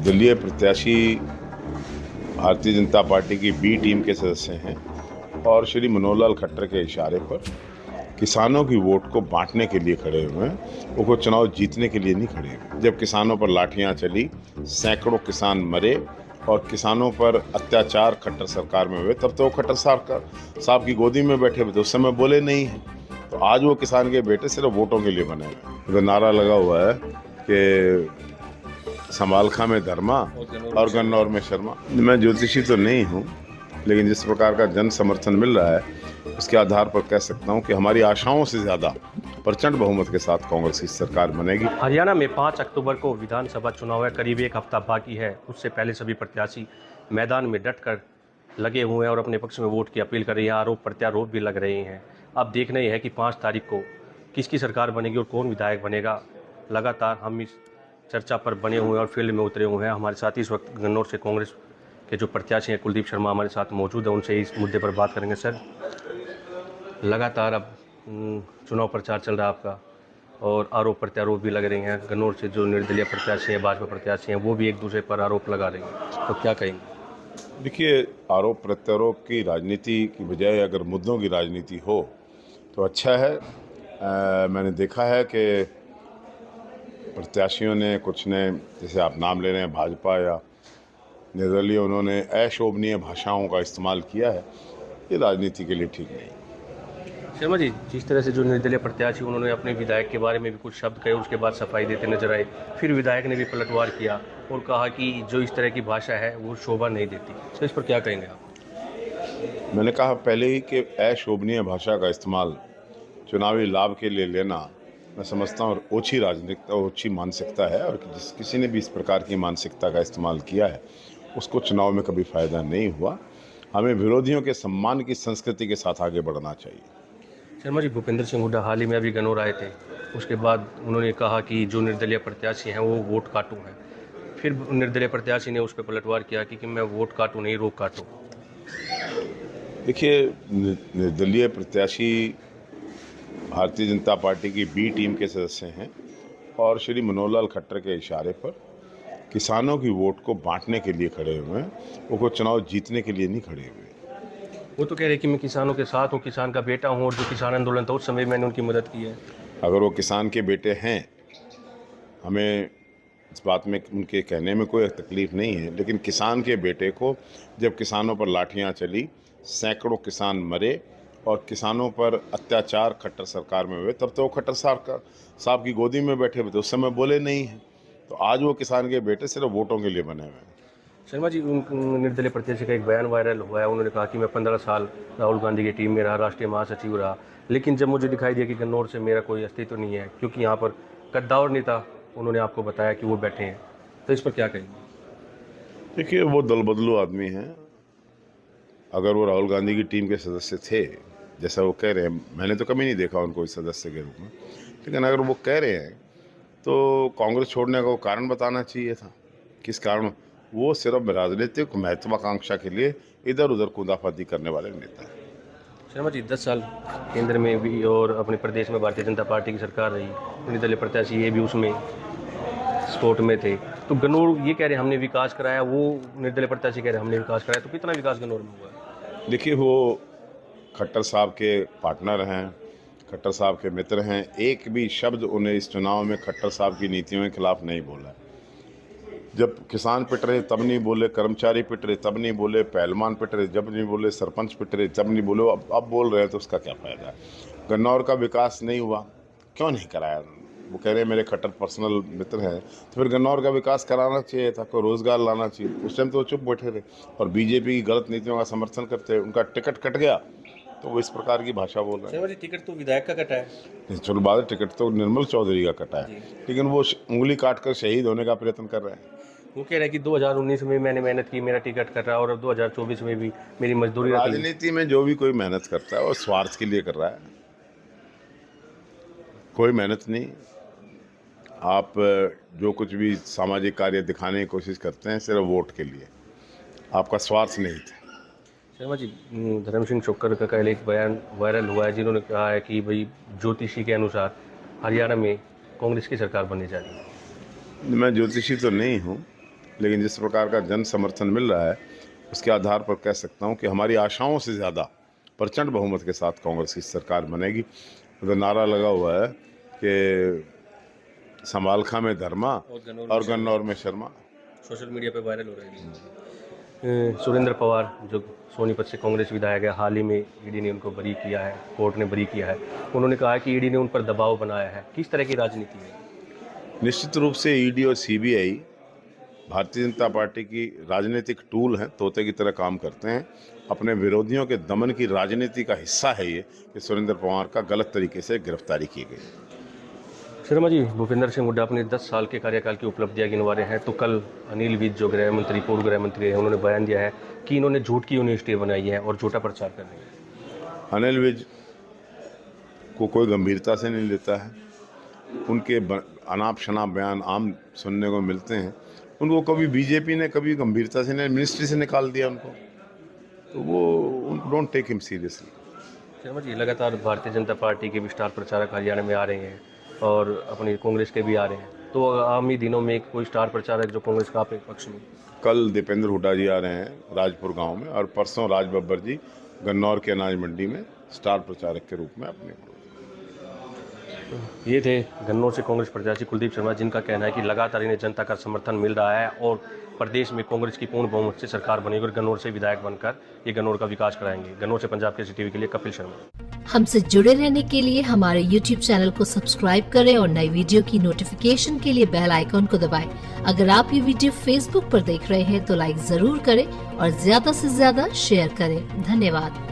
दलीय प्रत्याशी भारतीय जनता पार्टी की बी टीम के सदस्य हैं और श्री मनोहर लाल खट्टर के इशारे पर किसानों की वोट को बांटने के लिए खड़े हुए हैं। वो चुनाव जीतने के लिए नहीं खड़े हुए। जब किसानों पर लाठियां चली, सैकड़ों किसान मरे और किसानों पर अत्याचार खट्टर सरकार में हुए, तब तो वो खट्टर साहब की गोदी में बैठे हुए थे, उस समय बोले नहीं हैं। तो आज वो किसान के बेटे सिर्फ वोटों के लिए बने हुए हैं। नारा लगा हुआ है कि समालखा में धर्मा और गन्नौर में शर्मा। मैं ज्योतिषी तो नहीं हूँ, लेकिन जिस प्रकार का जन समर्थन मिल रहा है उसके आधार पर कह सकता हूँ कि हमारी आशाओं से ज़्यादा प्रचंड बहुमत के साथ कांग्रेस की सरकार बनेगी। हरियाणा में 5 अक्टूबर को विधानसभा चुनाव है, करीब एक हफ्ता बाकी है। उससे पहले सभी प्रत्याशी मैदान में डटकर लगे हुए हैं और अपने पक्ष में वोट की अपील कर रही हैं। आरोप प्रत्यारोप भी लग रहे हैं। अब देखना ही है कि 5 तारीख को किसकी सरकार बनेगी और कौन विधायक बनेगा। लगातार हम इस चर्चा पर बने हुए हैं और फील्ड में उतरे हुए हैं। हमारे साथ इस वक्त गन्नौर से कांग्रेस के जो प्रत्याशी हैं कुलदीप शर्मा हमारे साथ मौजूद है, उनसे इस मुद्दे पर बात करेंगे। सर, लगातार अब चुनाव प्रचार चल रहा है आपका और आरोप प्रत्यारोप भी लग रहे हैं। गन्नौर से जो निर्दलीय प्रत्याशी हैं, भाजपा प्रत्याशी हैं, वो भी एक दूसरे पर आरोप लगा रहे हैं, तो क्या कहेंगे? देखिए, आरोप प्रत्यारोप की राजनीति की बजाय अगर मुद्दों की राजनीति हो तो अच्छा है। मैंने देखा है कि प्रत्याशियों ने कुछ ने, जैसे आप नाम ले रहे हैं भाजपा या निर्दलीय, उन्होंने अशोभनीय भाषाओं का इस्तेमाल किया है। ये राजनीति के लिए ठीक नहीं। शर्मा जी, जिस तरह से जो निर्दलीय प्रत्याशी उन्होंने अपने विधायक के बारे में भी कुछ शब्द कहे, उसके बाद सफाई देते नजर आए, फिर विधायक ने भी पलटवार किया और कहा कि जो इस तरह की भाषा है वो शोभा नहीं देती, तो इस पर क्या कहेंगे आप? मैंने कहा पहले ही कि अशोभनीय भाषा का इस्तेमाल चुनावी लाभ के लिए लेना, मैं समझता हूँ ओछी राजनीतिक ओछी मानसिकता है, और किसी ने भी इस प्रकार की मानसिकता का इस्तेमाल किया है उसको चुनाव में कभी फ़ायदा नहीं हुआ। हमें विरोधियों के सम्मान की संस्कृति के साथ आगे बढ़ना चाहिए। शर्मा जी, भूपेंद्र सिंह हुड्डा हाल ही में अभी गन्नौर आए थे। उसके बाद उन्होंने कहा कि जो निर्दलीय प्रत्याशी हैं वो वोट काटू हैं। फिर निर्दलीय प्रत्याशी ने उस पर पलटवार किया कि मैं वोट काटूँ नहीं, रोक काटूँ। देखिए, निर्दलीय प्रत्याशी भारतीय जनता पार्टी की बी टीम के सदस्य हैं और श्री मनोहर लाल खट्टर के इशारे पर किसानों की वोट को बांटने के लिए खड़े हुए हैं। वो चुनाव जीतने के लिए नहीं खड़े हुए। वो तो कह रहे कि मैं किसानों के साथ हूँ, किसान का बेटा हूँ और जो किसान आंदोलन था उस समय मैंने उनकी मदद की है। अगर वो किसान के बेटे हैं, हमें इस बात में उनके कहने में कोई तकलीफ नहीं है, लेकिन किसान के बेटे को जब किसानों पर लाठियां चली, सैकड़ों किसान मरे और किसानों पर अत्याचार खट्टर सरकार में हुए, तब तो वो खट्टर साहब की गोदी में बैठे हुए थे, उस समय बोले नहीं हैं। तो आज वो किसान के बेटे सिर्फ वोटों के लिए बने हुए हैं। शर्मा जी, उन निर्दलीय प्रत्याशी का एक बयान वायरल हुआ है। उन्होंने कहा कि मैं 15 साल राहुल गांधी की टीम में रहा, राष्ट्रीय महासचिव रहा, लेकिन जब मुझे दिखाई दिया कि गन्नौर से मेरा कोई अस्तित्व नहीं है क्योंकि यहाँ पर कद्दावर नेता उन्होंने आपको बताया कि वो बैठे हैं, तो इस पर क्या कहेंगे? देखिए, वो दल बदलू आदमी हैं। अगर वो राहुल गांधी की टीम के सदस्य थे, जैसा वो कह रहे हैं, मैंने तो कभी नहीं देखा उनको इस सदस्य के रूप में, लेकिन अगर वो कह रहे हैं तो कांग्रेस छोड़ने का वो कारण बताना चाहिए था। किस कारण? वो सिर्फ राजनीतिक महत्वाकांक्षा के लिए इधर उधर कूदाफादी करने वाले नेता हैं। शर्मा जी, 10 साल केंद्र में भी और अपने प्रदेश में भारतीय जनता पार्टी की सरकार रही, निर्दलीय प्रत्याशी ये भी उसमें स्पोर्ट में थे, तो गन्नौर ये कह रहे हैं हमने विकास कराया, वो निर्दलीय प्रत्याशी कह रहे हैं हमने विकास कराया, तो कितना विकास गन्नौर में हुआ है? देखिए, वो खट्टर साहब के पार्टनर हैं, खट्टर साहब के मित्र हैं। एक भी शब्द उन्हें इस चुनाव में खट्टर साहब की नीतियों के खिलाफ नहीं बोला। जब किसान पिट रहे तब नहीं बोले, कर्मचारी पिट रहे तब नहीं बोले, पहलवान पिट रहे जब नहीं बोले, सरपंच पिट रहे जब नहीं बोले। अब बोल रहे हैं तो उसका क्या फ़ायदा है? गन्नौर का विकास नहीं हुआ, क्यों नहीं कराया? वो कह रहे हैं मेरे खट्टर पर्सनल मित्र हैं, तो फिर गन्नौर का विकास कराना चाहिए था, कोई रोज़गार लाना चाहिए। उस टाइम तो वो चुप बैठे थे और बीजेपी की गलत नीतियों का समर्थन करते हैं। उनका टिकट कट गया तो वो इस प्रकार की भाषा बोल रहे हैं। टिकट तो विधायक का कटा है। चलो, बाद टिकट तो निर्मल चौधरी का कटा है, लेकिन वो उंगली काट कर शहीद होने का प्रयत्न कर रहे हैं। वो कह रहे हैं कि 2019 में मैंने मेहनत की, मेरा टिकट कट रहा है, और अब 2024 में भी मेरी मजदूरी। राजनीति में जो भी कोई मेहनत करता है वो स्वार्थ के लिए कर रहा है, कोई मेहनत नहीं। आप जो कुछ भी सामाजिक कार्य दिखाने की कोशिश करते हैं सिर्फ वोट के लिए, आपका स्वार्थ नहीं था। शर्मा जी, धर्म सिंह चोक्कर का कल एक बयान वायरल हुआ है, जिन्होंने कहा है कि भाई ज्योतिषी के अनुसार हरियाणा में कांग्रेस की सरकार बनने जा रही है। मैं ज्योतिषी तो नहीं हूँ, लेकिन जिस प्रकार का जन समर्थन मिल रहा है उसके आधार पर कह सकता हूँ कि हमारी आशाओं से ज़्यादा प्रचंड बहुमत के साथ कांग्रेस की सरकार बनेगी। तो नारा लगा हुआ है कि समालखा में धर्मा और गन्नौर में शर्मा। सोशल मीडिया पे वायरल हो रही है। सुरेंद्र पवार जो सोनीपत से कांग्रेस विधायक है, हाल ही में ईडी ने उनको बरी किया है, कोर्ट ने बरी किया है। उन्होंने कहा है कि ईडी ने उन पर दबाव बनाया है। किस तरह की राजनीति है? निश्चित रूप से ईडी और सीबीआई भारतीय जनता पार्टी की राजनीतिक टूल हैं, तोते की तरह काम करते हैं। अपने विरोधियों के दमन की राजनीति का हिस्सा है ये कि सुरेंद्र पवार का गलत तरीके से गिरफ्तारी की गई। शर्मा जी, भूपेंद्र सिंह हुड्डा अपने 10 साल के कार्यकाल की उपलब्धियां गिनवा रहे हैं, तो कल अनिल विज जो गृह मंत्री, पूर्व गृह मंत्री हैं, उन्होंने बयान दिया है कि इन्होंने झूठ की यूनिवर्सिटी बनाई है और झूठा प्रचार कर रहे हैं। अनिल विज को कोई गंभीरता से नहीं लेता है। उनके अनाप शनाप बयान आम सुनने को मिलते हैं। उनको कभी बीजेपी ने कभी गंभीरता से नहीं, मिनिस्ट्री से निकाल दिया उनको, तो वो don't take him seriously. Sharma ji, लगातार भारतीय जनता पार्टी के भी स्टार प्रचारक हरियाणा में आ रहे हैं और अपनी कांग्रेस के भी आ रहे हैं, तो आगामी दिनों में कोई स्टार प्रचारक जो कांग्रेस का आपके पक्ष में? कल दीपेंद्र हुड्डा जी आ रहे हैं राजपुर गांव में, और परसों राज बब्बर जी गन्नौर के अनाज मंडी में स्टार प्रचारक के रूप में अपने। ये थे गन्नौर से कांग्रेस प्रत्याशी कुलदीप शर्मा, जिनका कहना है कि लगातार इन्हें जनता का समर्थन मिल रहा है और प्रदेश में कांग्रेस की पूर्ण बहुमत से सरकार बनेगी और गन्नौर से विधायक बनकर ये गन्नौर का विकास कराएंगे। गन्नौर से पंजाब केसरी टीवी के लिए कपिल शर्मा। हमसे जुड़े रहने के लिए हमारे YouTube चैनल को सब्सक्राइब करें और नई वीडियो की नोटिफिकेशन के लिए बेल आइकॉन को दबाएं। अगर आप ये वीडियो Facebook पर देख रहे हैं तो लाइक जरूर करें और ज्यादा से ज्यादा शेयर करें। धन्यवाद।